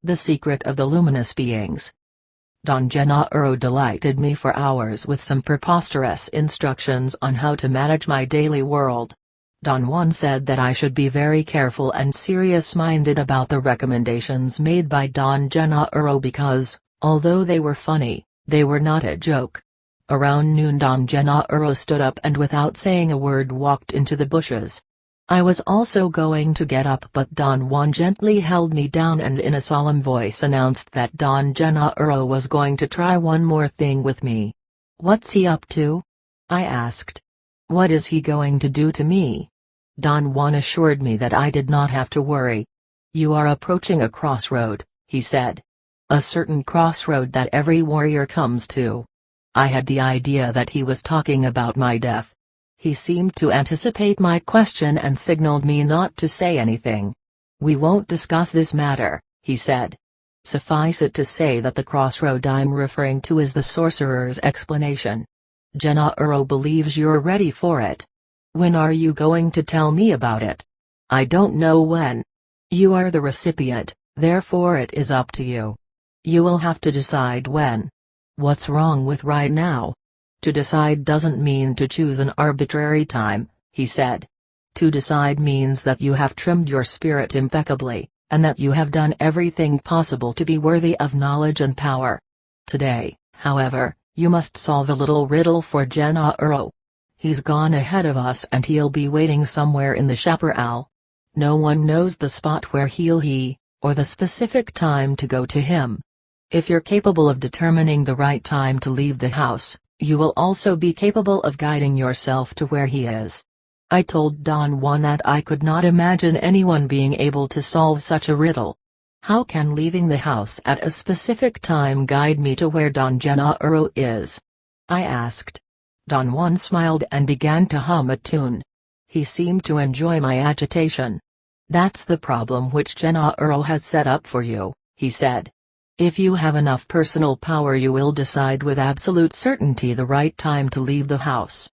The secret of the luminous beings. Don Gennaro delighted me for hours with some preposterous instructions on how to manage my daily world. Don Juan said that I should be very careful and serious-minded about the recommendations made by Don Gennaro because, although they were funny, they were not a joke. Around noon Don Gennaro stood up and without saying a word walked into the bushes. I was also going to get up but Don Juan gently held me down and in a solemn voice announced that Don Gennaro was going to try one more thing with me. "What's he up to?" I asked. "What is he going to do to me?" Don Juan assured me that I did not have to worry. "You are approaching a crossroad," he said. "A certain crossroad that every warrior comes to." I had the idea that he was talking about my death. He seemed to anticipate my question and signaled me not to say anything. "We won't discuss this matter," he said. "Suffice it to say that the crossroad I'm referring to is the sorcerer's explanation. Gennaro believes you're ready for it. When are you going to tell me about it?" "I don't know when. You are the recipient, therefore it is up to you. You will have to decide when." "What's wrong with right now?" "To decide doesn't mean to choose an arbitrary time," he said. "To decide means that you have trimmed your spirit impeccably, and that you have done everything possible to be worthy of knowledge and power. Today, however, you must solve a little riddle for Gennaro. He's gone ahead of us and he'll be waiting somewhere in the chaparral. No one knows the spot where or the specific time to go to him. If you're capable of determining the right time to leave the house, you will also be capable of guiding yourself to where he is." I told Don Juan that I could not imagine anyone being able to solve such a riddle. "How can leaving the house at a specific time guide me to where Don Gennaro is?" I asked. Don Juan smiled and began to hum a tune. He seemed to enjoy my agitation. "That's the problem which Gennaro has set up for you," he said. "If you have enough personal power you will decide with absolute certainty the right time to leave the house.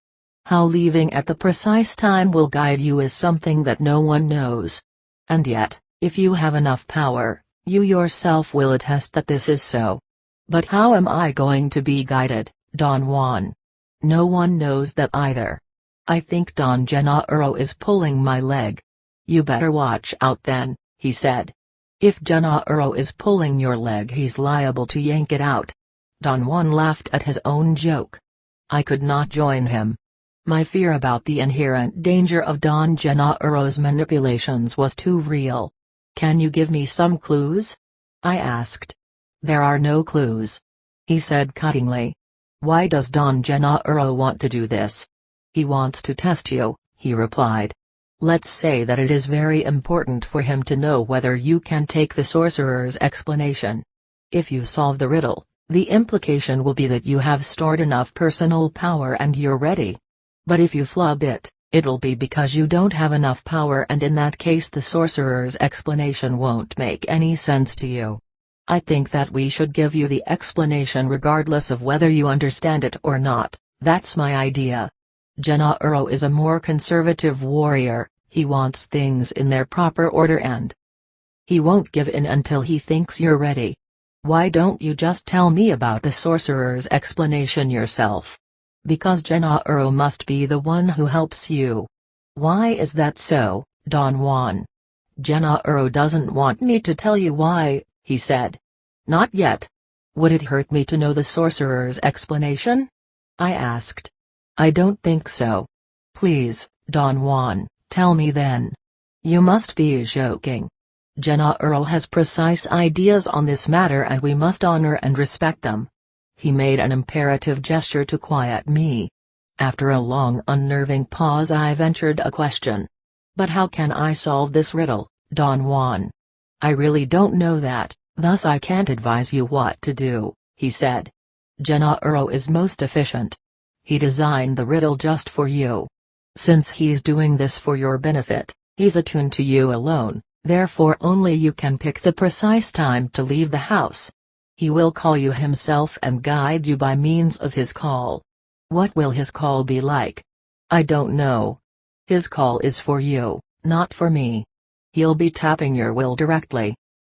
How leaving at the precise time will guide you is something that no one knows. And yet, if you have enough power, you yourself will attest that this is so." "But how am I going to be guided, Don Juan?" "No one knows that either. I think Don Gennaro is pulling my leg." "You better watch out then," he said. "If Gennaro is pulling your leg he's liable to yank it out." Don Juan laughed at his own joke. I could not join him. My fear about the inherent danger of Don Gennaro's manipulations was too real. "Can you give me some clues?" I asked. "There are no clues," he said cuttingly. "Why does Don Gennaro want to do this?" "He wants to test you," he replied. "Let's say that it is very important for him to know whether you can take the sorcerer's explanation. If you solve the riddle, the implication will be that you have stored enough personal power and you're ready. But if you flub it, it'll be because you don't have enough power and in that case the sorcerer's explanation won't make any sense to you. I think that we should give you the explanation regardless of whether you understand it or not. That's my idea. Gennaro is a more conservative warrior, he wants things in their proper order and he won't give in until he thinks you're ready. Why don't you just tell me about the sorcerer's explanation yourself?" "Because Gennaro must be the one who helps you." "Why is that so, Don Juan?" "Gennaro doesn't want me to tell you why," he said. "Not yet." "Would it hurt me to know the sorcerer's explanation?" I asked. "I don't think so. Please, Don Juan, tell me then." "You must be joking. Gennaro has precise ideas on this matter and we must honor and respect them." He made an imperative gesture to quiet me. After a long unnerving pause I ventured a question. "But how can I solve this riddle, Don Juan?" "I really don't know that, thus I can't advise you what to do," he said. "Gennaro is most efficient. He designed the riddle just for you. Since he's doing this for your benefit, he's attuned to you alone, therefore only you can pick the precise time to leave the house. He will call you himself and guide you by means of his call. What will his call be like?" "I don't know. His call is for you, not for me. He'll be tapping your will directly.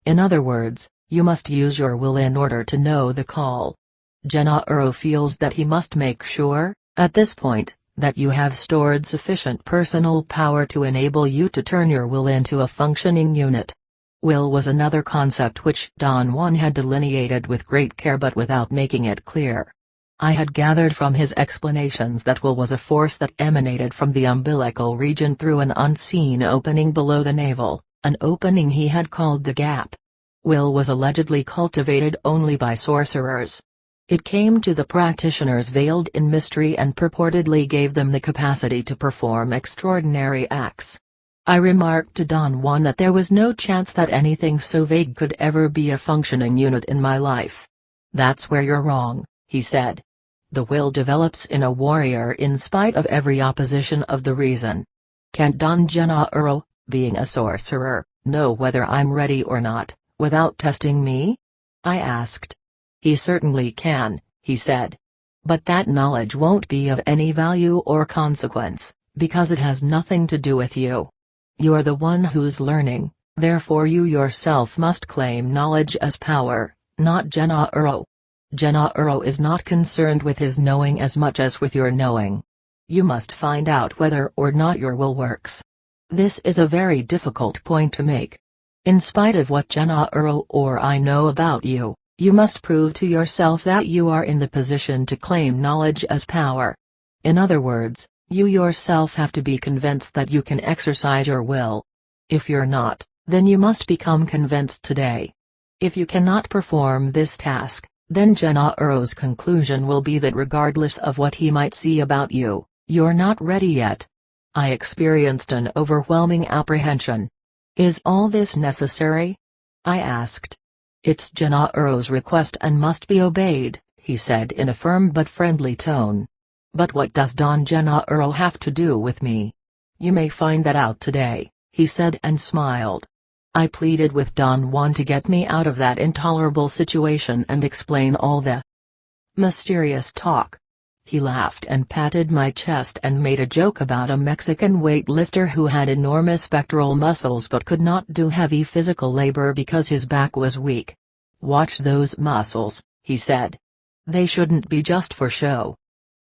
In other words, You must use your will in order to know the call. Gennaro feels that he must make sure, at this point, that you have stored sufficient personal power to enable you to turn your will into a functioning unit. Will was another concept which Don Juan had delineated with great care but without making it clear. I had gathered from his explanations that will was a force that emanated from the umbilical region through an unseen opening below the navel, an opening he had called the gap. Will was allegedly cultivated only by sorcerers. It came to the practitioners veiled in mystery and purportedly gave them the capacity to perform extraordinary acts. I remarked to Don Juan that there was no chance that anything so vague could ever be a functioning unit in my life. "That's where you're wrong," he said. "The will develops in a warrior in spite of every opposition of the reason. Can't Don Gennaro, being a sorcerer, know whether I'm ready or not, without testing me?" I asked. "He certainly can," he said. "But that knowledge won't be of any value or consequence, because it has nothing to do with you. You're the one who's learning, therefore you yourself must claim knowledge as power, not Gennaro. Gennaro is not concerned with his knowing as much as with your knowing. You must find out whether or not your will works. This is a very difficult point to make. In spite of what Gennaro or I know about you, you must prove to yourself that you are in the position to claim knowledge as power. In other words, you yourself have to be convinced that you can exercise your will. If you're not, then you must become convinced today. If you cannot perform this task, then Gennaro's conclusion will be that regardless of what he might see about you, you're not ready yet." I experienced an overwhelming apprehension. "Is all this necessary?" I asked. "It's Gennaro's request and must be obeyed," he said in a firm but friendly tone. "But what does Don Gennaro have to do with me?" "You may find that out today," he said and smiled. I pleaded with Don Juan to get me out of that intolerable situation and explain all the mysterious talk. He laughed and patted my chest and made a joke about a Mexican weightlifter who had enormous pectoral muscles but could not do heavy physical labor because his back was weak. "Watch those muscles," he said. "They shouldn't be just for show."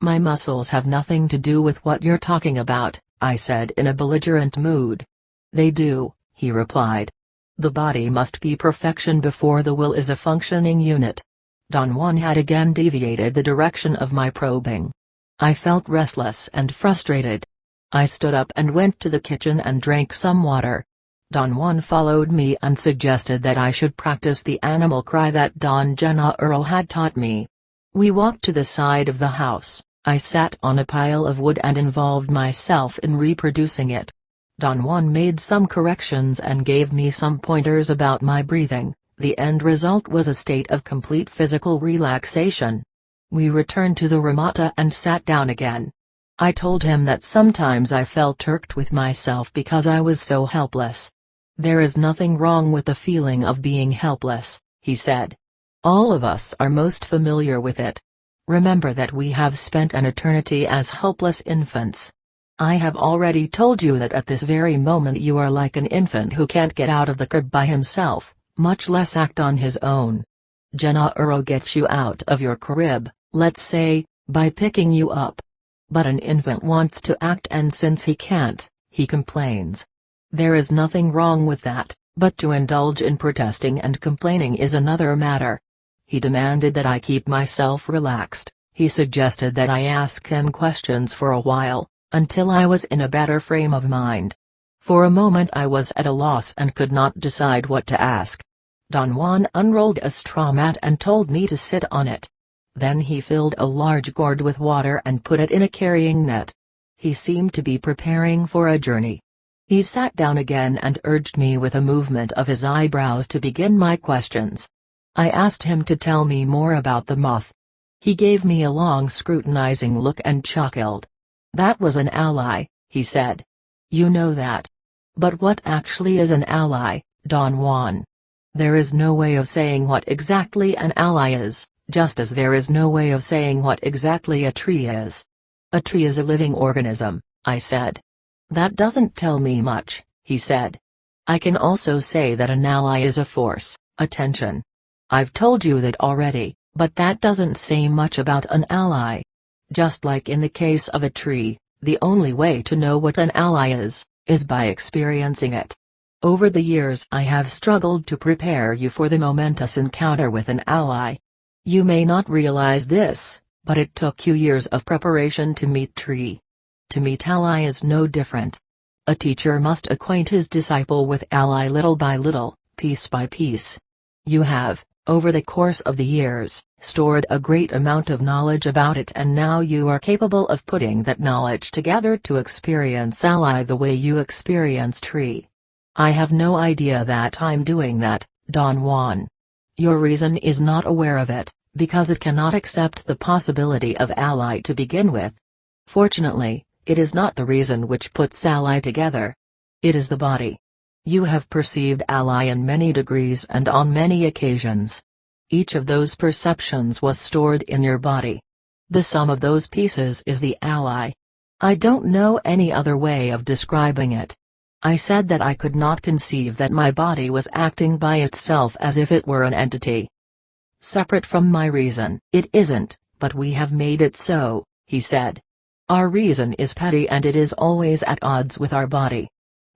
"My muscles have nothing to do with what you're talking about," I said in a belligerent mood. "They do," he replied. "The body must be perfection before the will is a functioning unit." Don Juan had again deviated the direction of my probing. I felt restless and frustrated. I stood up and went to the kitchen and drank some water. Don Juan followed me and suggested that I should practice the animal cry that Don Gennaro had taught me. We walked to the side of the house. I sat on a pile of wood and involved myself in reproducing it. Don Juan made some corrections and gave me some pointers about my breathing. The end result was a state of complete physical relaxation. We returned to the ramada and sat down again. I told him that sometimes I felt irked with myself because I was so helpless. "There is nothing wrong with the feeling of being helpless," he said. "All of us are most familiar with it. Remember that we have spent an eternity as helpless infants. I have already told you that at this very moment you are like an infant who can't get out of the crib by himself, much less act on his own. Gennaro gets you out of your crib, let's say, by picking you up. But an infant wants to act and since he can't, he complains. There is nothing wrong with that, but to indulge in protesting and complaining is another matter." He demanded that I keep myself relaxed. He suggested that I ask him questions for a while, until I was in a better frame of mind. For a moment I was at a loss and could not decide what to ask. Don Juan unrolled a straw mat and told me to sit on it. Then he filled a large gourd with water and put it in a carrying net. He seemed to be preparing for a journey. He sat down again and urged me with a movement of his eyebrows to begin my questions. I asked him to tell me more about the moth. He gave me a long scrutinizing look and chuckled. "That was an ally," he said. "You know that. But what actually is an ally, Don Juan?" "There is no way of saying what exactly an ally is, just as there is no way of saying what exactly a tree is." "A tree is a living organism," I said. "That doesn't tell me much," he said. "I can also say that an ally is a force, a tension, I've told you that already, but that doesn't say much about an ally. Just like in the case of a tree, the only way to know what an ally is by experiencing it. Over the years I have struggled to prepare you for the momentous encounter with an ally. You may not realize this, but it took you years of preparation to meet tree. To meet ally is no different. A teacher must acquaint his disciple with ally little by little, piece by piece. You have, over the course of the years, stored a great amount of knowledge about it, and now you are capable of putting that knowledge together to experience ally the way you experience tree. I have no idea that I'm doing that, Don Juan. Your reason is not aware of it, because it cannot accept the possibility of ally to begin with. Fortunately, it is not the reason which puts ally together. It is the body. You have perceived ally in many degrees and on many occasions. Each of those perceptions was stored in your body. The sum of those pieces is the ally. I don't know any other way of describing it. I said that I could not conceive that my body was acting by itself as if it were an entity separate from my reason. It isn't, but we have made it so, he said. Our reason is petty and it is always at odds with our body.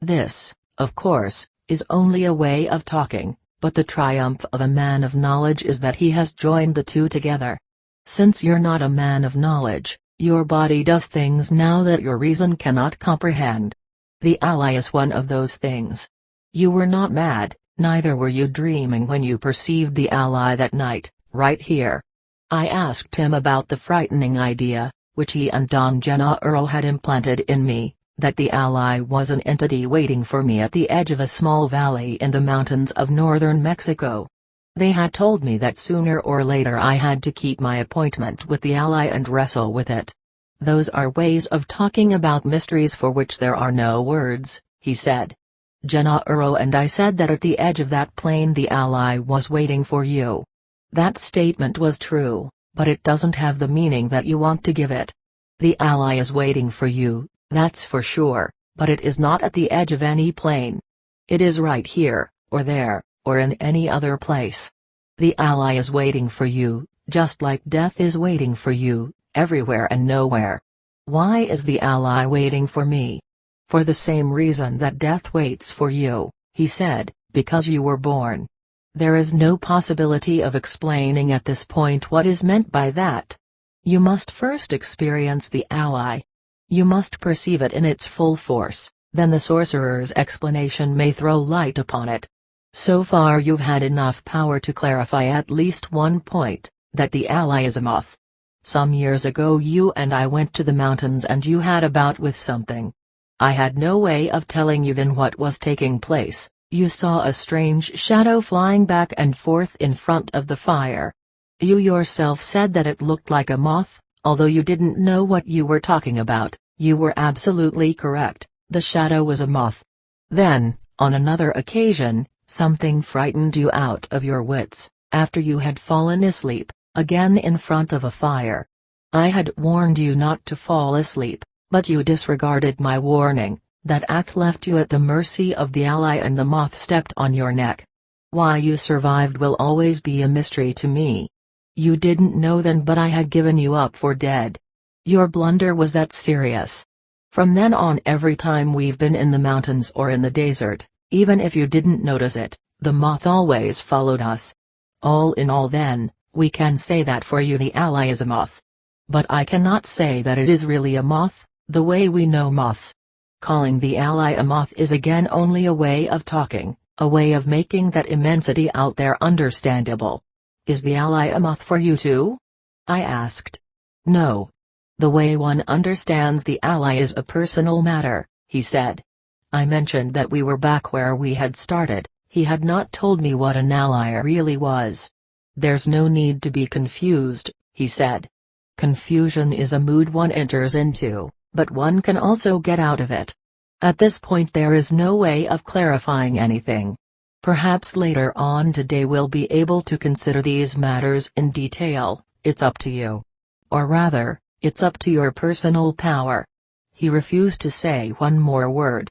This, of course, is only a way of talking, but the triumph of a man of knowledge is that he has joined the two together. Since you're not a man of knowledge, your body does things now that your reason cannot comprehend. The ally is one of those things. You were not mad, neither were you dreaming when you perceived the ally that night, right here. I asked him about the frightening idea, which he and Don Gennaro had implanted in me, that the ally was an entity waiting for me at the edge of a small valley in the mountains of northern Mexico. They had told me that sooner or later I had to keep my appointment with the ally and wrestle with it. Those are ways of talking about mysteries for which there are no words, he said. Gennaro and I said that at the edge of that plain the ally was waiting for you. That statement was true, but it doesn't have the meaning that you want to give it. The ally is waiting for you, that's for sure, but it is not at the edge of any plain. It is right here, or there, or in any other place. The ally is waiting for you, just like death is waiting for you, everywhere and nowhere. Why is the ally waiting for me? For the same reason that death waits for you, he said, because you were born. There is no possibility of explaining at this point what is meant by that. You must first experience the ally. You must perceive it in its full force, then the sorcerer's explanation may throw light upon it. So far you've had enough power to clarify at least one point, that the ally is a moth. Some years ago you and I went to the mountains and you had a bout with something. I had no way of telling you then what was taking place. You saw a strange shadow flying back and forth in front of the fire. You yourself said that it looked like a moth, although you didn't know what you were talking about. You were absolutely correct, the shadow was a moth. Then, on another occasion, something frightened you out of your wits, after you had fallen asleep, again in front of a fire. I had warned you not to fall asleep, but you disregarded my warning. That act left you at the mercy of the ally and the moth stepped on your neck. Why you survived will always be a mystery to me. You didn't know then, but I had given you up for dead. Your blunder was that serious. From then on, every time we've been in the mountains or in the desert, even if you didn't notice it, the moth always followed us. All in all then, we can say that for you the ally is a moth. But I cannot say that it is really a moth, the way we know moths. Calling the ally a moth is again only a way of talking, a way of making that immensity out there understandable. Is the ally a moth for you too? I asked. No. The way one understands the ally is a personal matter, he said. I mentioned that we were back where we had started. He had not told me what an ally really was. There's no need to be confused, he said. Confusion is a mood one enters into, but one can also get out of it. At this point there is no way of clarifying anything. Perhaps later on today we'll be able to consider these matters in detail. It's up to you. Or rather, it's up to your personal power. He refused to say one more word.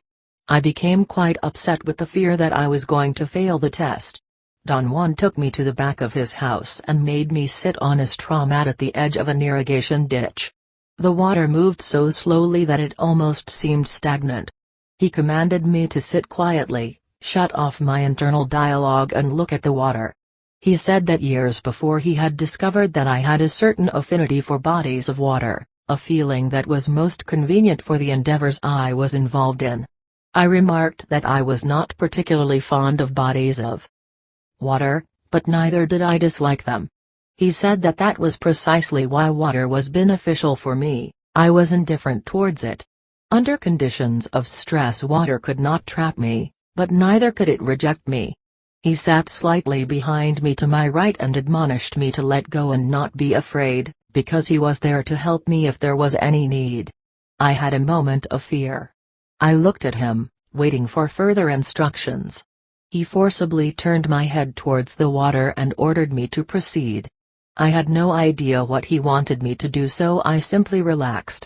I became quite upset with the fear that I was going to fail the test. Don Juan took me to the back of his house and made me sit on a straw mat at the edge of an irrigation ditch. The water moved so slowly that it almost seemed stagnant. He commanded me to sit quietly, shut off my internal dialogue and look at the water. He said that years before he had discovered that I had a certain affinity for bodies of water, a feeling that was most convenient for the endeavors I was involved in. I remarked that I was not particularly fond of bodies of water, but neither did I dislike them. He said that that was precisely why water was beneficial for me. I was indifferent towards it. Under conditions of stress, water could not trap me, but neither could it reject me. He sat slightly behind me to my right and admonished me to let go and not be afraid, because he was there to help me if there was any need. I had a moment of fear. I looked at him, waiting for further instructions. He forcibly turned my head towards the water and ordered me to proceed. I had no idea what he wanted me to do, so I simply relaxed.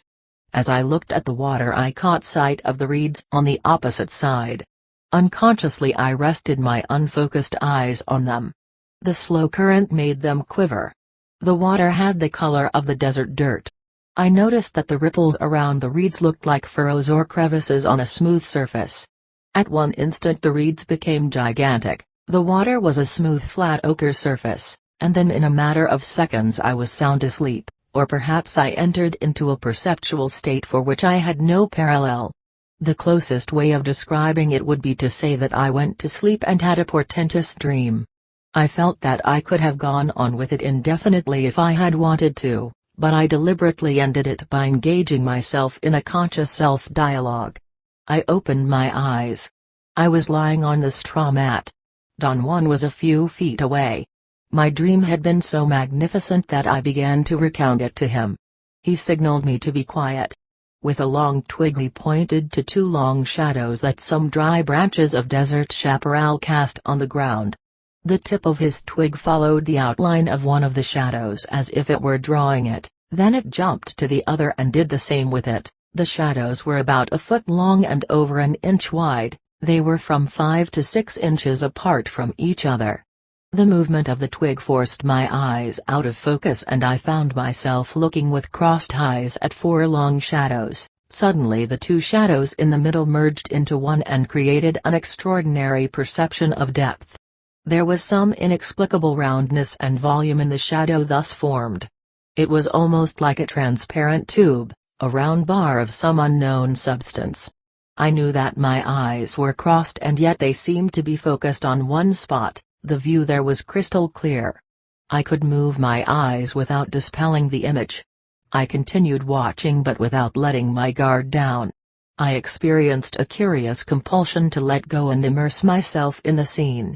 As I looked at the water, I caught sight of the reeds on the opposite side. Unconsciously I rested my unfocused eyes on them. The slow current made them quiver. The water had the color of the desert dirt. I noticed that the ripples around the reeds looked like furrows or crevices on a smooth surface. At one instant the reeds became gigantic, the water was a smooth flat ochre surface, and then in a matter of seconds I was sound asleep, or perhaps I entered into a perceptual state for which I had no parallel. The closest way of describing it would be to say that I went to sleep and had a portentous dream. I felt that I could have gone on with it indefinitely if I had wanted to, but I deliberately ended it by engaging myself in a conscious self-dialogue. I opened my eyes. I was lying on the straw mat. Don Juan was a few feet away. My dream had been so magnificent that I began to recount it to him. He signaled me to be quiet. With a long twig he pointed to two long shadows that some dry branches of desert chaparral cast on the ground. The tip of his twig followed the outline of one of the shadows as if it were drawing it, then it jumped to the other and did the same with it. The shadows were about a foot long and over an inch wide, they were from 5 to 6 inches apart from each other. The movement of the twig forced my eyes out of focus and I found myself looking with crossed eyes at 4 long shadows. Suddenly the two shadows in the middle merged into one and created an extraordinary perception of depth. There was some inexplicable roundness and volume in the shadow thus formed. It was almost like a transparent tube, a round bar of some unknown substance. I knew that my eyes were crossed and yet they seemed to be focused on one spot. The view there was crystal clear. I could move my eyes without dispelling the image. I continued watching but without letting my guard down. I experienced a curious compulsion to let go and immerse myself in the scene.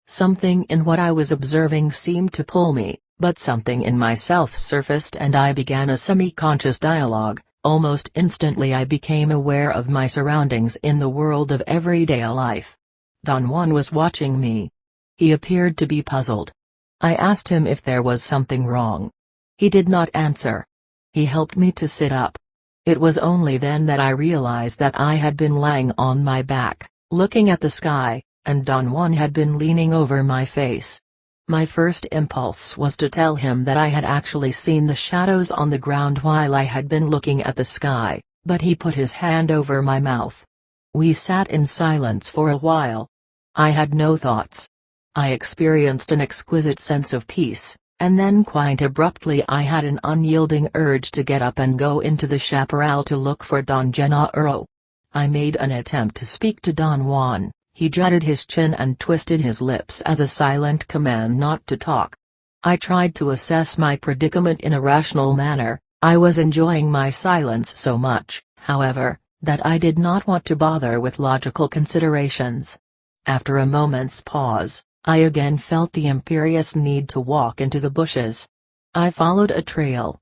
Something in what I was observing seemed to pull me, but something in myself surfaced and I began a semi-conscious dialogue. Almost instantly I became aware of my surroundings in the world of everyday life. Don Juan was watching me. He appeared to be puzzled. I asked him if there was something wrong. He did not answer. He helped me to sit up. It was only then that I realized that I had been lying on my back, looking at the sky, and Don Juan had been leaning over my face. My first impulse was to tell him that I had actually seen the shadows on the ground while I had been looking at the sky, but he put his hand over my mouth. We sat in silence for a while. I had no thoughts. I experienced an exquisite sense of peace, and then quite abruptly I had an unyielding urge to get up and go into the chaparral to look for Don Gennaro. I made an attempt to speak to Don Juan. He jutted his chin and twisted his lips as a silent command not to talk. I tried to assess my predicament in a rational manner. I was enjoying my silence so much, however, that I did not want to bother with logical considerations. After a moment's pause, I again felt the imperious need to walk into the bushes. I followed a trail.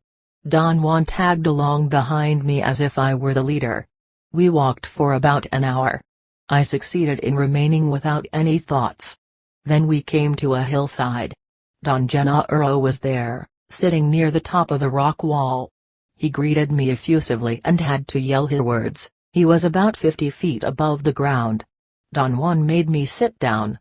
Don Juan tagged along behind me as if I were the leader. We walked for about an hour. I succeeded in remaining without any thoughts. Then we came to a hillside. Don Gennaro was there, sitting near the top of a rock wall. He greeted me effusively and had to yell his words. He was about 50 feet above the ground. Don Juan made me sit down.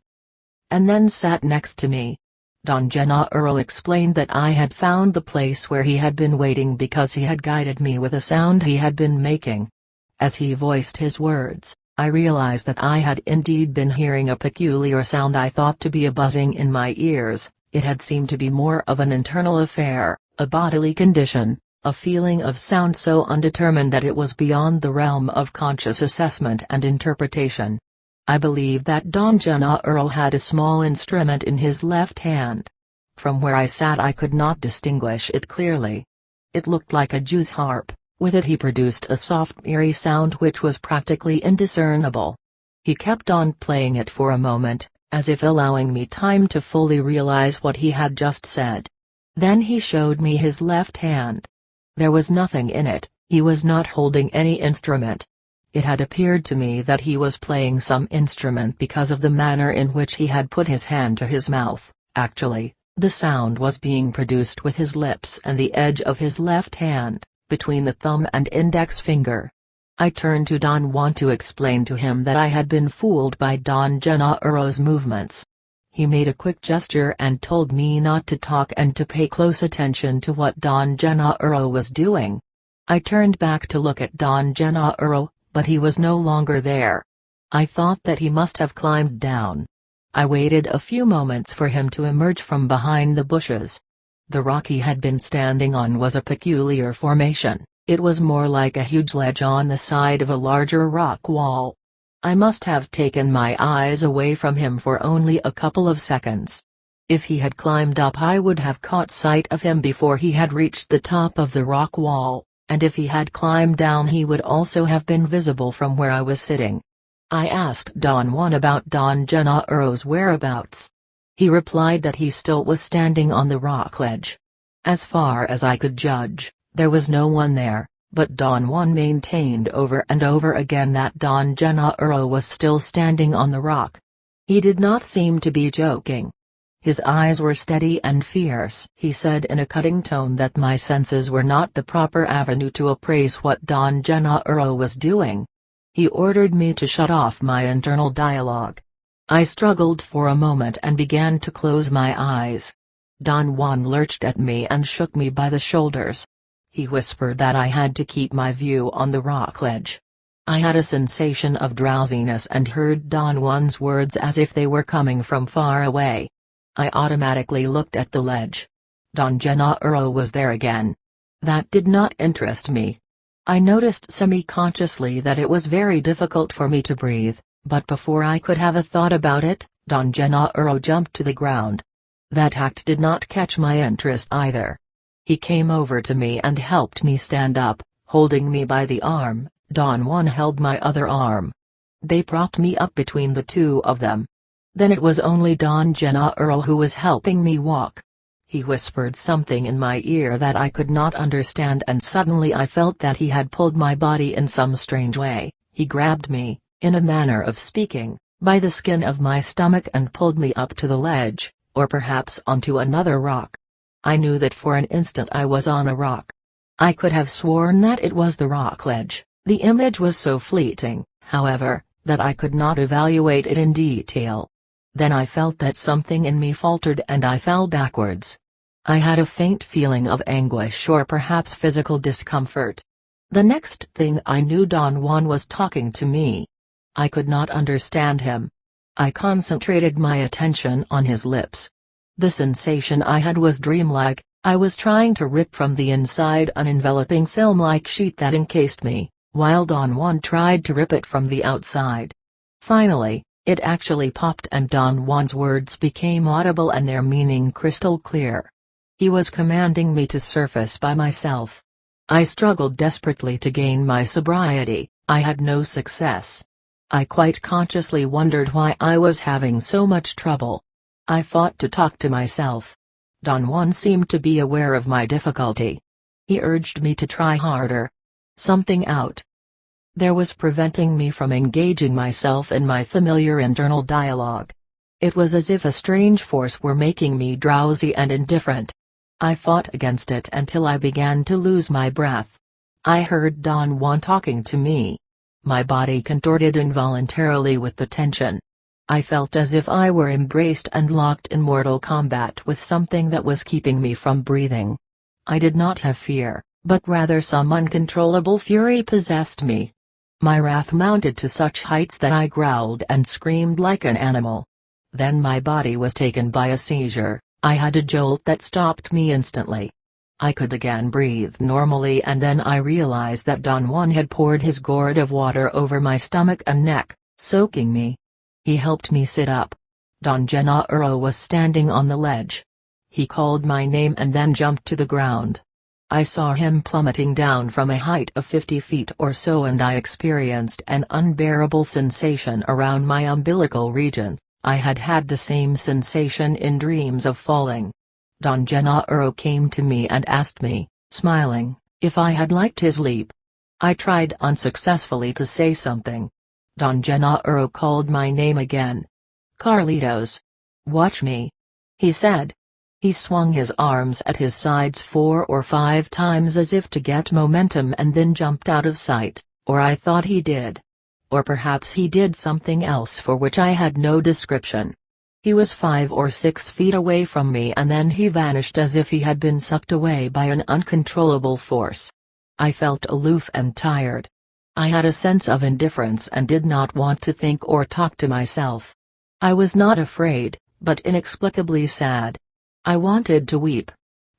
and then sat next to me. Don Gennaro explained that I had found the place where he had been waiting because he had guided me with a sound he had been making. As he voiced his words, I realized that I had indeed been hearing a peculiar sound I thought to be a buzzing in my ears. It had seemed to be more of an internal affair, a bodily condition, a feeling of sound so undetermined that it was beyond the realm of conscious assessment and interpretation. I believe that Don Gennaro had a small instrument in his left hand. From where I sat I could not distinguish it clearly. It looked like a Jew's harp. With it he produced a soft eerie sound which was practically indiscernible. He kept on playing it for a moment, as if allowing me time to fully realize what he had just said. Then he showed me his left hand. There was nothing in it, he was not holding any instrument. It had appeared to me that he was playing some instrument because of the manner in which he had put his hand to his mouth. Actually, the sound was being produced with his lips and the edge of his left hand, between the thumb and index finger. I turned to Don Juan to explain to him that I had been fooled by Don Gennaro's movements. He made a quick gesture and told me not to talk and to pay close attention to what Don Gennaro was doing. I turned back to look at Don Gennaro, but he was no longer there. I thought that he must have climbed down. I waited a few moments for him to emerge from behind the bushes. The rock he had been standing on was a peculiar formation. It was more like a huge ledge on the side of a larger rock wall. I must have taken my eyes away from him for only a couple of seconds. If he had climbed up I would have caught sight of him before he had reached the top of the rock wall, and if he had climbed down he would also have been visible from where I was sitting. I asked Don Juan about Don Gennaro's whereabouts. He replied that he still was standing on the rock ledge. As far as I could judge, there was no one there, but Don Juan maintained over and over again that Don Gennaro was still standing on the rock. He did not seem to be joking. His eyes were steady and fierce. He said in a cutting tone that my senses were not the proper avenue to appraise what Don Gennaro was doing. He ordered me to shut off my internal dialogue. I struggled for a moment and began to close my eyes. Don Juan lurched at me and shook me by the shoulders. He whispered that I had to keep my view on the rock ledge. I had a sensation of drowsiness and heard Don Juan's words as if they were coming from far away. I automatically looked at the ledge. Don Gennaro was there again. That did not interest me. I noticed semi-consciously that it was very difficult for me to breathe, but before I could have a thought about it, Don Gennaro jumped to the ground. That act did not catch my interest either. He came over to me and helped me stand up, holding me by the arm. Don Juan held my other arm. They propped me up between the two of them. Then it was only Don Gennaro who was helping me walk. He whispered something in my ear that I could not understand, and suddenly I felt that he had pulled my body in some strange way. He grabbed me, in a manner of speaking, by the skin of my stomach and pulled me up to the ledge, or perhaps onto another rock. I knew that for an instant I was on a rock. I could have sworn that it was the rock ledge. The image was so fleeting, however, that I could not evaluate it in detail. Then I felt that something in me faltered and I fell backwards. I had a faint feeling of anguish or perhaps physical discomfort. The next thing I knew, Don Juan was talking to me. I could not understand him. I concentrated my attention on his lips. The sensation I had was dreamlike. I was trying to rip from the inside an enveloping film-like sheet that encased me, while Don Juan tried to rip it from the outside. Finally, it actually popped and Don Juan's words became audible and their meaning crystal clear. He was commanding me to surface by myself. I struggled desperately to gain my sobriety. I had no success. I quite consciously wondered why I was having so much trouble. I fought to talk to myself. Don Juan seemed to be aware of my difficulty. He urged me to try harder. Something out there was preventing me from engaging myself in my familiar internal dialogue. It was as if a strange force were making me drowsy and indifferent. I fought against it until I began to lose my breath. I heard Don Juan talking to me. My body contorted involuntarily with the tension. I felt as if I were embraced and locked in mortal combat with something that was keeping me from breathing. I did not have fear, but rather some uncontrollable fury possessed me. My wrath mounted to such heights that I growled and screamed like an animal. Then my body was taken by a seizure. I had a jolt that stopped me instantly. I could again breathe normally, and then I realized that Don Juan had poured his gourd of water over my stomach and neck, soaking me. He helped me sit up. Don Gennaro was standing on the ledge. He called my name and then jumped to the ground. I saw him plummeting down from a height of 50 feet or so, and I experienced an unbearable sensation around my umbilical region. I had had the same sensation in dreams of falling. Don Gennaro came to me and asked me, smiling, if I had liked his leap. I tried unsuccessfully to say something. Don Gennaro called my name again. Carlitos. Watch me. He said. He swung his arms at his sides 4 or 5 times as if to get momentum and then jumped out of sight, or I thought he did. Or perhaps he did something else for which I had no description. He was 5 or 6 feet away from me, and then he vanished as if he had been sucked away by an uncontrollable force. I felt aloof and tired. I had a sense of indifference and did not want to think or talk to myself. I was not afraid, but inexplicably sad. I wanted to weep.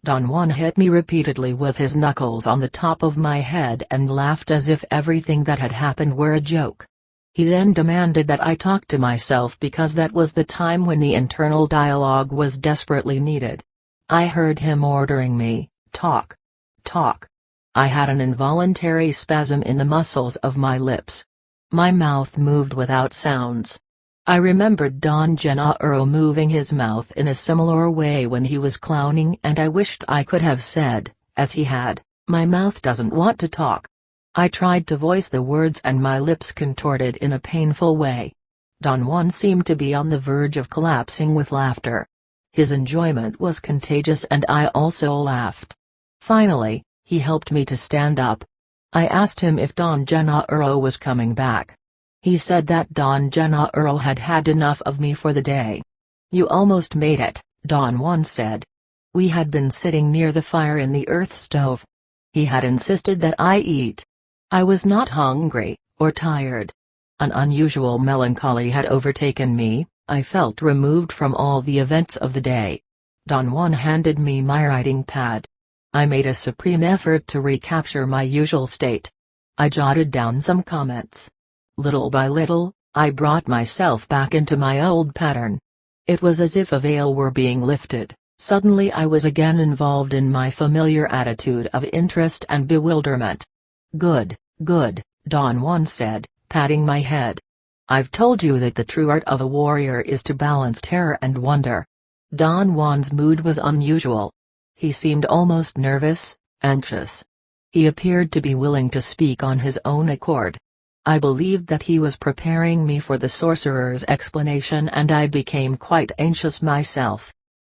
Don Juan hit me repeatedly with his knuckles on the top of my head and laughed as if everything that had happened were a joke. He then demanded that I talk to myself because that was the time when the internal dialogue was desperately needed. I heard him ordering me, talk. Talk. I had an involuntary spasm in the muscles of my lips. My mouth moved without sounds. I remembered Don Gennaro moving his mouth in a similar way when he was clowning, and I wished I could have said, as he had, my mouth doesn't want to talk. I tried to voice the words and my lips contorted in a painful way. Don Juan seemed to be on the verge of collapsing with laughter. His enjoyment was contagious and I also laughed. Finally, he helped me to stand up. I asked him if Don Gennaro was coming back. He said that Don Gennaro had had enough of me for the day. You almost made it, Don Juan said. We had been sitting near the fire in the earth stove. He had insisted that I eat. I was not hungry, or tired. An unusual melancholy had overtaken me. I felt removed from all the events of the day. Don Juan handed me my writing pad. I made a supreme effort to recapture my usual state. I jotted down some comments. Little by little, I brought myself back into my old pattern. It was as if a veil were being lifted. Suddenly I was again involved in my familiar attitude of interest and bewilderment. Good, good, Don Juan said, patting my head. I've told you that the true art of a warrior is to balance terror and wonder. Don Juan's mood was unusual. He seemed almost nervous, anxious. He appeared to be willing to speak on his own accord. I believed that he was preparing me for the sorcerer's explanation, and I became quite anxious myself.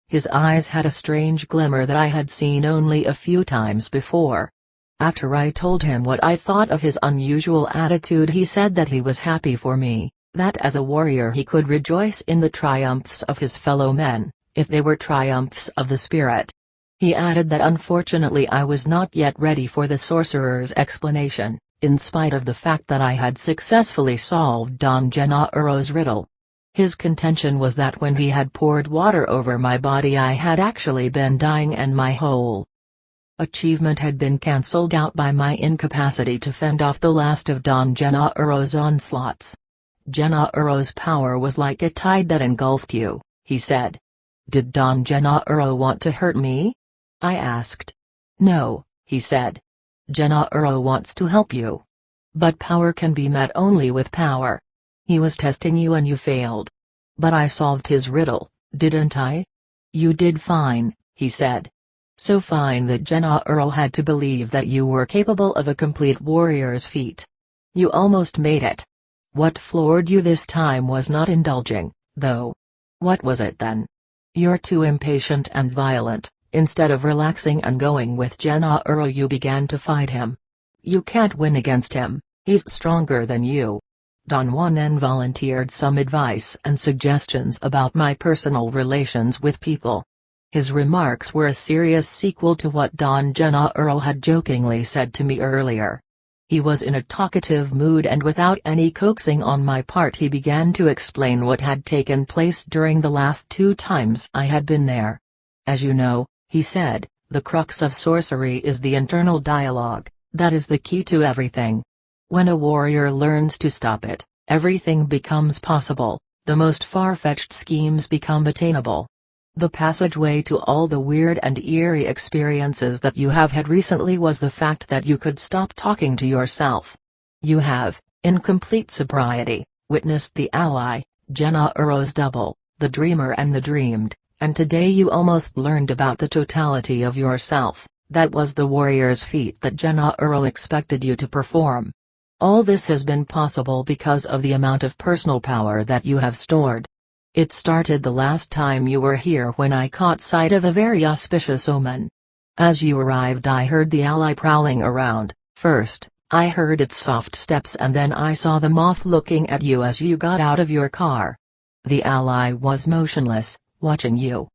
His eyes had a strange glimmer that I had seen only a few times before. After I told him what I thought of his unusual attitude, he said that he was happy for me, that as a warrior he could rejoice in the triumphs of his fellow men, if they were triumphs of the spirit. He added that unfortunately I was not yet ready for the sorcerer's explanation, in spite of the fact that I had successfully solved Don Gennaro's riddle. His contention was that when he had poured water over my body I had actually been dying, and my whole achievement had been cancelled out by my incapacity to fend off the last of Don Gennaro's onslaughts. Gennaro's power was like a tide that engulfed you, he said. Did Don Gennaro want to hurt me? I asked. No, he said. Gennaro wants to help you. But power can be met only with power. He was testing you and you failed. But I solved his riddle, didn't I? You did fine, he said. So fine that Gennaro had to believe that you were capable of a complete warrior's feat. You almost made it. What floored you this time was not indulging, though. What was it then? You're too impatient and violent. Instead of relaxing and going with Gennaro, you began to fight him. You can't win against him, he's stronger than you. Don Juan then volunteered some advice and suggestions about my personal relations with people. His remarks were a serious sequel to what Don Gennaro had jokingly said to me earlier. He was in a talkative mood, and without any coaxing on my part he began to explain what had taken place during the last 2 times I had been there. As you know, he said, the crux of sorcery is the internal dialogue, that is the key to everything. When a warrior learns to stop it, everything becomes possible, the most far-fetched schemes become attainable. The passageway to all the weird and eerie experiences that you have had recently was the fact that you could stop talking to yourself. You have, in complete sobriety, witnessed the ally, Gennaro's double, the dreamer and the dreamed, and today you almost learned about the totality of yourself. That was the warrior's feat that Gennaro expected you to perform. All this has been possible because of the amount of personal power that you have stored. It started the last time you were here when I caught sight of a very auspicious omen. As you arrived I heard the ally prowling around. First, I heard its soft steps, and then I saw the moth looking at you as you got out of your car. The ally was motionless, watching you.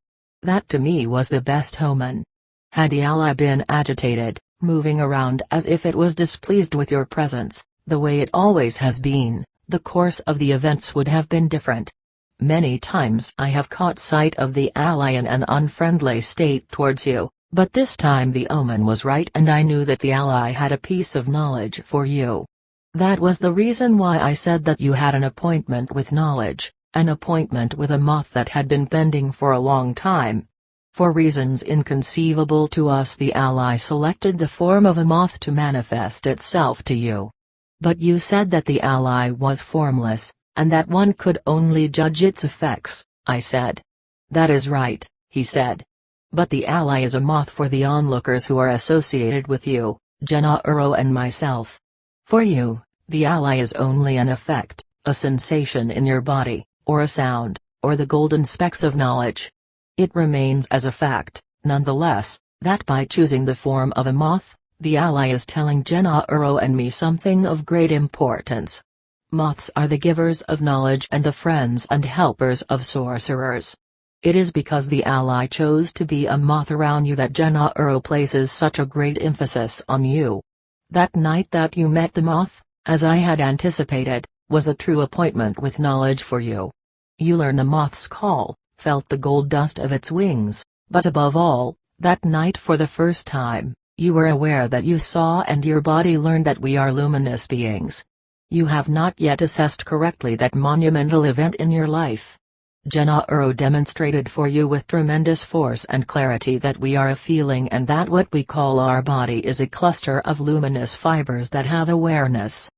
That to me was the best omen. Had the ally been agitated, moving around as if it was displeased with your presence, the way it always has been, the course of the events would have been different. Many times I have caught sight of the ally in an unfriendly state towards you, but this time the omen was right and I knew that the ally had a piece of knowledge for you. That was the reason why I said that you had an appointment with knowledge, an appointment with a moth that had been pending for a long time. For reasons inconceivable to us the ally selected the form of a moth to manifest itself to you. But you said that the ally was formless, and that one could only judge its effects, I said. That is right, he said. But the ally is a moth for the onlookers who are associated with you, Gennaro and myself. For you, the ally is only an effect, a sensation in your body, or a sound, or the golden specks of knowledge. It remains as a fact, nonetheless, that by choosing the form of a moth, the ally is telling Gennaro and me something of great importance. Moths are the givers of knowledge and the friends and helpers of sorcerers. It is because the ally chose to be a moth around you that Gennaro places such a great emphasis on you. That night that you met the moth, as I had anticipated, was a true appointment with knowledge for you. You learned the moth's call, felt the gold dust of its wings, but above all, that night for the first time, you were aware that you saw and your body learned that we are luminous beings. You have not yet assessed correctly that monumental event in your life. Gennaro demonstrated for you with tremendous force and clarity that we are a feeling and that what we call our body is a cluster of luminous fibers that have awareness.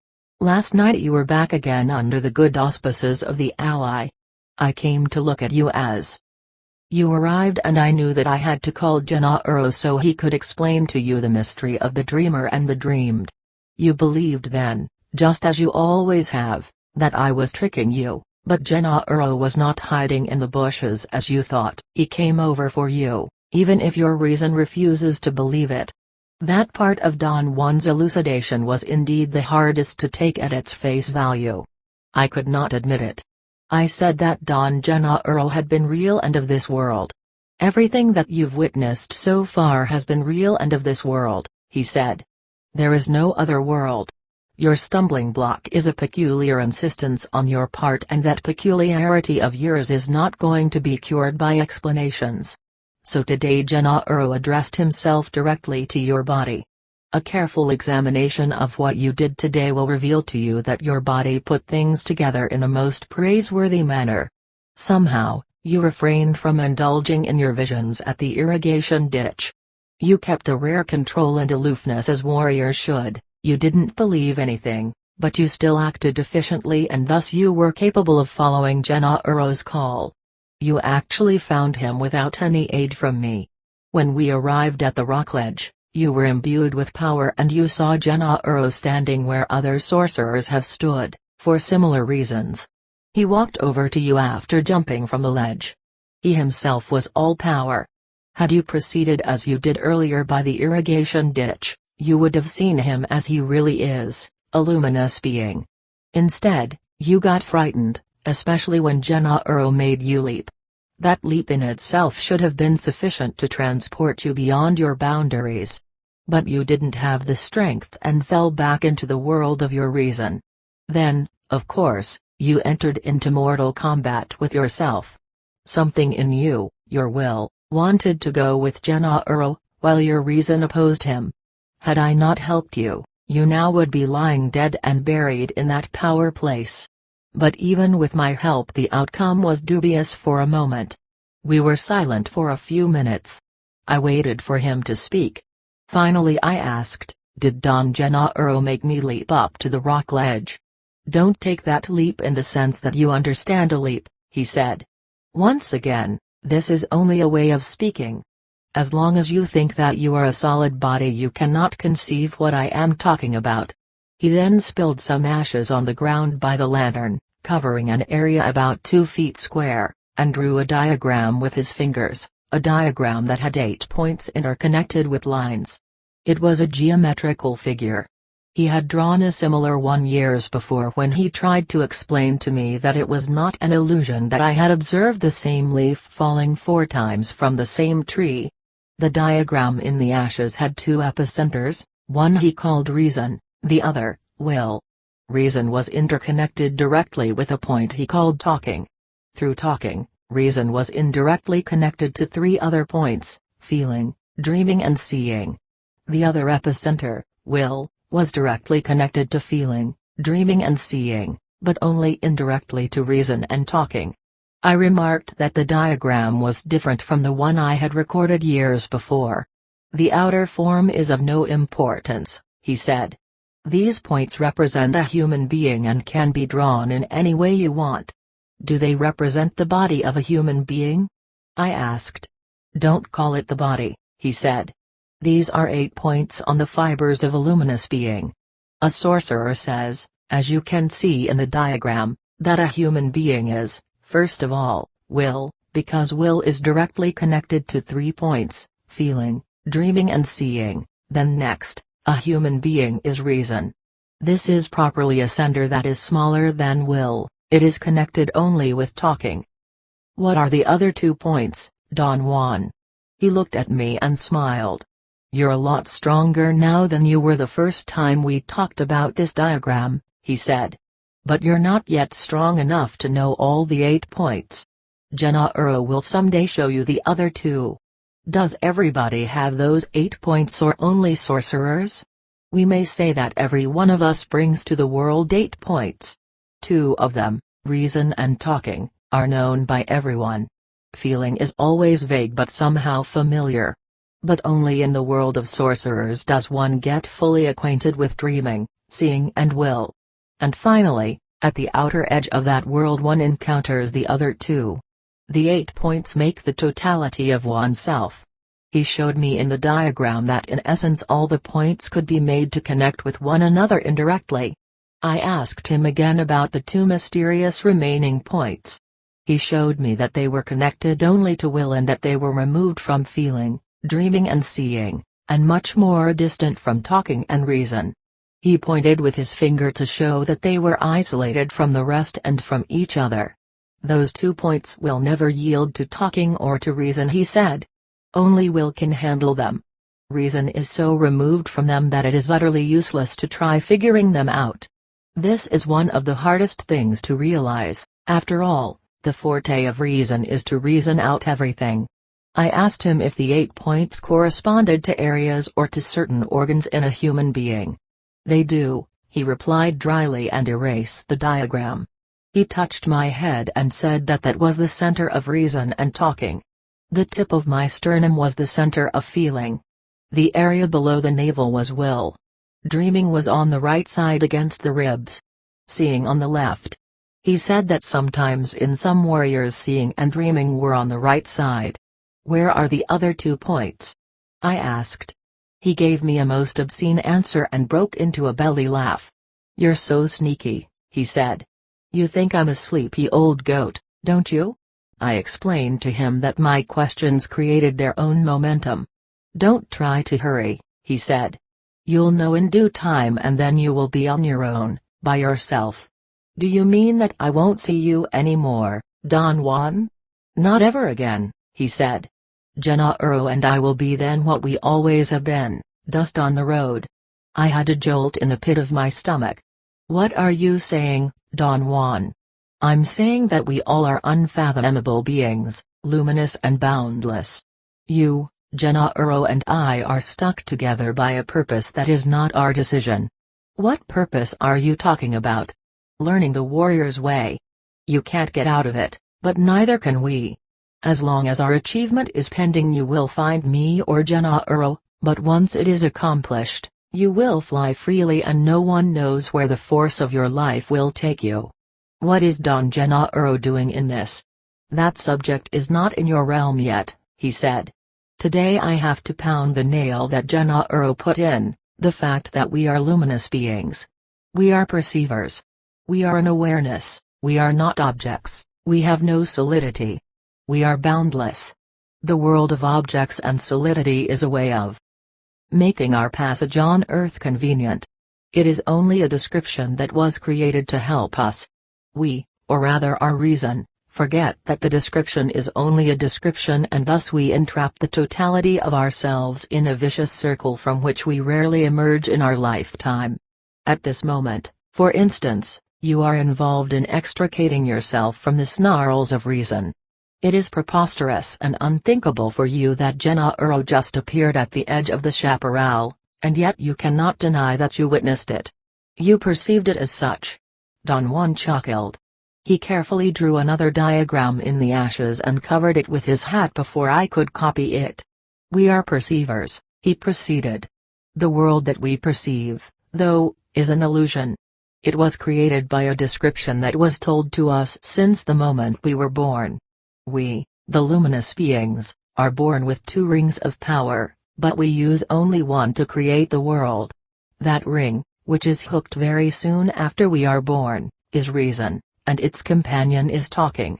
Last night you were back again under the good auspices of the ally. I came to look at you as you arrived, and I knew that I had to call Gennaro so he could explain to you the mystery of the dreamer and the dreamed. You believed then, just as you always have, that I was tricking you, but Gennaro was not hiding in the bushes as you thought. He came over for you, even if your reason refuses to believe it. That part of Don Juan's elucidation was indeed the hardest to take at its face value. I could not admit it. I said that Don Gennaro had been real and of this world. Everything that you've witnessed so far has been real and of this world, he said. There is no other world. Your stumbling block is a peculiar insistence on your part, and that peculiarity of yours is not going to be cured by explanations. So today Gennaro addressed himself directly to your body. A careful examination of what you did today will reveal to you that your body put things together in a most praiseworthy manner. Somehow, you refrained from indulging in your visions at the irrigation ditch. You kept a rare control and aloofness as warriors should. You didn't believe anything, but you still acted efficiently, and thus you were capable of following Gennaro's call. You actually found him without any aid from me. When we arrived at the rock ledge, you were imbued with power and you saw Gennaro standing where other sorcerers have stood, for similar reasons. He walked over to you after jumping from the ledge. He himself was all power. Had you proceeded as you did earlier by the irrigation ditch, you would have seen him as he really is, a luminous being. Instead, You got frightened, especially when Gennaro made you leap. That leap in itself should have been sufficient to transport you beyond your boundaries. But you didn't have the strength and fell back into the world of your reason. Then, of course, you entered into mortal combat with yourself. Something in you, your will, wanted to go with Gennaro, while your reason opposed him. Had I not helped you, you now would be lying dead and buried in that power place. But even with my help the outcome was dubious for a moment. We were silent for a few minutes. I waited for him to speak. Finally I asked, "Did Don Gennaro make me leap up to the rock ledge?" "Don't take that leap in the sense that you understand a leap," he said. "Once again, this is only a way of speaking. As long as you think that you are a solid body you cannot conceive what I am talking about." He then spilled some ashes on the ground by the lantern, covering an area about 2 feet square, and drew a diagram with his fingers, a diagram that had 8 points interconnected with lines. It was a geometrical figure. He had drawn a similar one years before when he tried to explain to me that it was not an illusion that I had observed the same leaf falling 4 times from the same tree. The diagram in the ashes had 2 epicenters, one he called reason, the other, will. Reason was interconnected directly with a point he called talking. Through talking, reason was indirectly connected to 3 other points, feeling, dreaming and seeing. The other epicenter, will, was directly connected to feeling, dreaming and seeing, but only indirectly to reason and talking. I remarked that the diagram was different from the one I had recorded years before. "The outer form is of no importance," he said. "These points represent a human being and can be drawn in any way you want." "Do they represent the body of a human being?" I asked. "Don't call it the body," he said. "These are 8 points on the fibers of a luminous being. A sorcerer says, as you can see in the diagram, that a human being is, first of all, will, because will is directly connected to 3 points, feeling, dreaming and seeing, then next, a human being is reason. This is properly a center that is smaller than will, it is connected only with talking." "What are the other 2 points, Don Juan?" He looked at me and smiled. "You're a lot stronger now than you were the first time we talked about this diagram," he said. "But you're not yet strong enough to know all the 8 points. Gennaro will someday show you the other 2. Does everybody have those 8 points or only sorcerers? We may say that every one of us brings to the world 8 points. 2 of them, reason and talking, are known by everyone. Feeling is always vague but somehow familiar. But only in the world of sorcerers does one get fully acquainted with dreaming, seeing and will. And finally, at the outer edge of that world one encounters the other 2. The 8 points make the totality of oneself." He showed me in the diagram that in essence all the points could be made to connect with one another indirectly. I asked him again about the 2 mysterious remaining points. He showed me that they were connected only to will and that they were removed from feeling, dreaming and seeing, and much more distant from talking and reason. He pointed with his finger to show that they were isolated from the rest and from each other. "Those 2 points will never yield to talking or to reason," he said. "Only will can handle them. Reason is so removed from them that it is utterly useless to try figuring them out. This is one of the hardest things to realize. After all, the forte of reason is to reason out everything." I asked him if the 8 points corresponded to areas or to certain organs in a human being. "They do," he replied dryly and erased the diagram. He touched my head and said that that was the center of reason and talking. The tip of my sternum was the center of feeling. The area below the navel was will. Dreaming was on the right side against the ribs. Seeing on the left. He said that sometimes in some warriors seeing and dreaming were on the right side. "Where are the other 2 points?" I asked. He gave me a most obscene answer and broke into a belly laugh. "You're so sneaky," he said. "You think I'm a sleepy old goat, don't you?" I explained to him that my questions created their own momentum. "Don't try to hurry," he said. "You'll know in due time and then you will be on your own, by yourself." Do you mean that I won't see you anymore, Don Juan? Not ever again, he said. Gennaro and I will be then what we always have been, dust on the road. I had a jolt in the pit of my stomach. What are you saying, Don Juan? I'm saying that we all are unfathomable beings, luminous and boundless. You, Gennaro and I are stuck together by a purpose that is not our decision. What purpose are you talking about? Learning the warrior's way. You can't get out of it, but neither can we. As long as our achievement is pending you will find me or Gennaro, but once it is accomplished, you will fly freely and no one knows where the force of your life will take you. What is Don Gennaro doing in this? That subject is not in your realm yet, he said. Today I have to pound the nail that Gennaro put in, the fact that we are luminous beings. We are perceivers. We are an awareness, we are not objects, we have no solidity. We are boundless. The world of objects and solidity is a way of making our passage on earth convenient. It is only a description that was created to help us. We, or rather our reason, forget that the description is only a description and thus we entrap the totality of ourselves in a vicious circle from which we rarely emerge in our lifetime. At this moment, for instance, you are involved in extricating yourself from the snarls of reason. It is preposterous and unthinkable for you that Gennaro just appeared at the edge of the chaparral, and yet you cannot deny that you witnessed it. You perceived it as such. Don Juan chuckled. He carefully drew another diagram in the ashes and covered it with his hat before I could copy it. We are perceivers, he proceeded. The world that we perceive, though, is an illusion. It was created by a description that was told to us since the moment we were born. We, the luminous beings, are born with 2 rings of power, but we use only one to create the world. That ring, which is hooked very soon after we are born, is reason, and its companion is talking.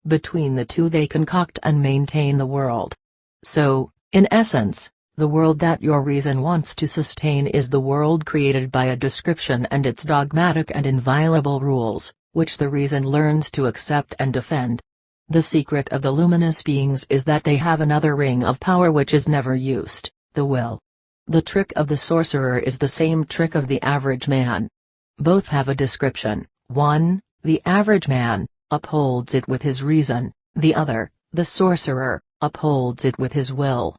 Between the two they concoct and maintain the world. So, in essence, the world that your reason wants to sustain is the world created by a description and its dogmatic and inviolable rules, which the reason learns to accept and defend. The secret of the luminous beings is that they have another ring of power which is never used, the will. The trick of the sorcerer is the same trick of the average man. Both have a description. One, the average man, upholds it with his reason, the other, the sorcerer, upholds it with his will.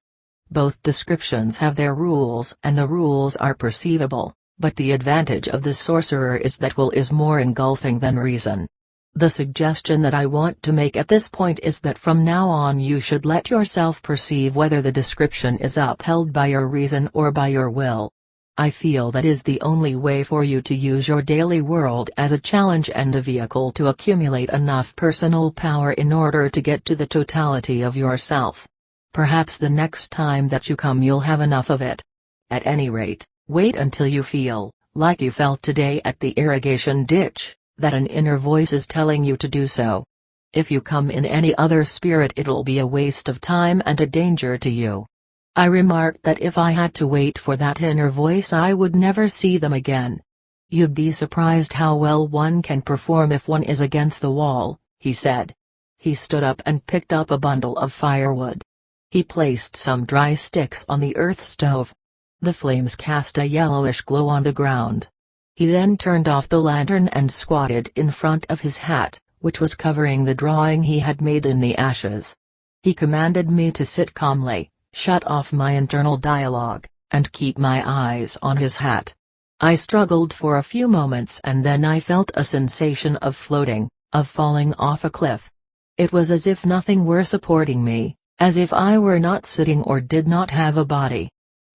Both descriptions have their rules and the rules are perceivable, but the advantage of the sorcerer is that will is more engulfing than reason. The suggestion that I want to make at this point is that from now on you should let yourself perceive whether the description is upheld by your reason or by your will. I feel that is the only way for you to use your daily world as a challenge and a vehicle to accumulate enough personal power in order to get to the totality of yourself. Perhaps the next time that you come you'll have enough of it. At any rate, wait until you feel, like you felt today at the irrigation ditch, that an inner voice is telling you to do so. If you come in any other spirit it'll be a waste of time and a danger to you. I remarked that if I had to wait for that inner voice I would never see them again. You'd be surprised how well one can perform if one is against the wall, he said. He stood up and picked up a bundle of firewood. He placed some dry sticks on the earth stove. The flames cast a yellowish glow on the ground. He then turned off the lantern and squatted in front of his hat, which was covering the drawing he had made in the ashes. He commanded me to sit calmly, shut off my internal dialogue, and keep my eyes on his hat. I struggled for a few moments and then I felt a sensation of floating, of falling off a cliff. It was as if nothing were supporting me, as if I were not sitting or did not have a body.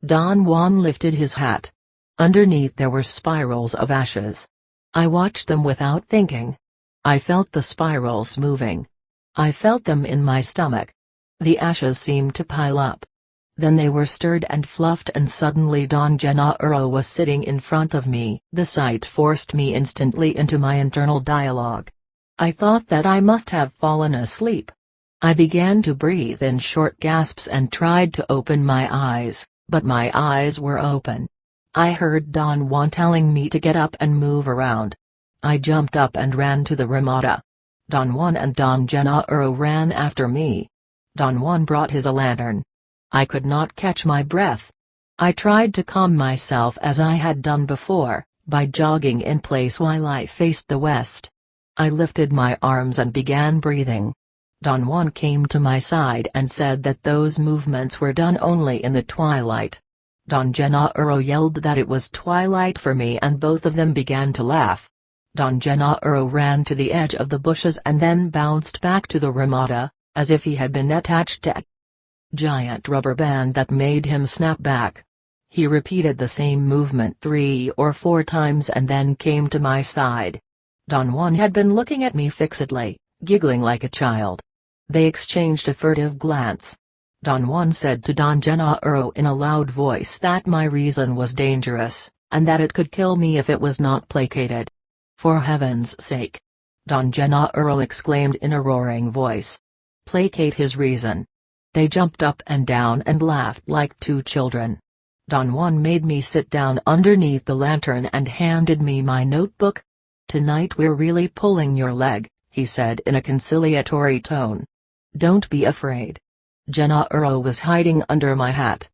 Don Juan lifted his hat. Underneath there were spirals of ashes. I watched them without thinking. I felt the spirals moving. I felt them in my stomach. The ashes seemed to pile up. Then they were stirred and fluffed and suddenly Don Gennaro was sitting in front of me. The sight forced me instantly into my internal dialogue. I thought that I must have fallen asleep. I began to breathe in short gasps and tried to open my eyes, but my eyes were open. I heard Don Juan telling me to get up and move around. I jumped up and ran to the ramada. Don Juan and Don Gennaro ran after me. Don Juan brought his lantern. I could not catch my breath. I tried to calm myself as I had done before, by jogging in place while I faced the west. I lifted my arms and began breathing. Don Juan came to my side and said that those movements were done only in the twilight. Don Gennaro yelled that it was twilight for me and both of them began to laugh. Don Gennaro ran to the edge of the bushes and then bounced back to the ramada, as if he had been attached to a giant rubber band that made him snap back. He repeated the same movement 3 or 4 times and then came to my side. Don Juan had been looking at me fixedly, giggling like a child. They exchanged a furtive glance. Don Juan said to Don Gennaro in a loud voice that my reason was dangerous, and that it could kill me if it was not placated. For heaven's sake! Don Gennaro exclaimed in a roaring voice. Placate his reason. They jumped up and down and laughed like 2 children. Don Juan made me sit down underneath the lantern and handed me my notebook. Tonight we're really pulling your leg, he said in a conciliatory tone. Don't be afraid. Gennaro was hiding under my hat.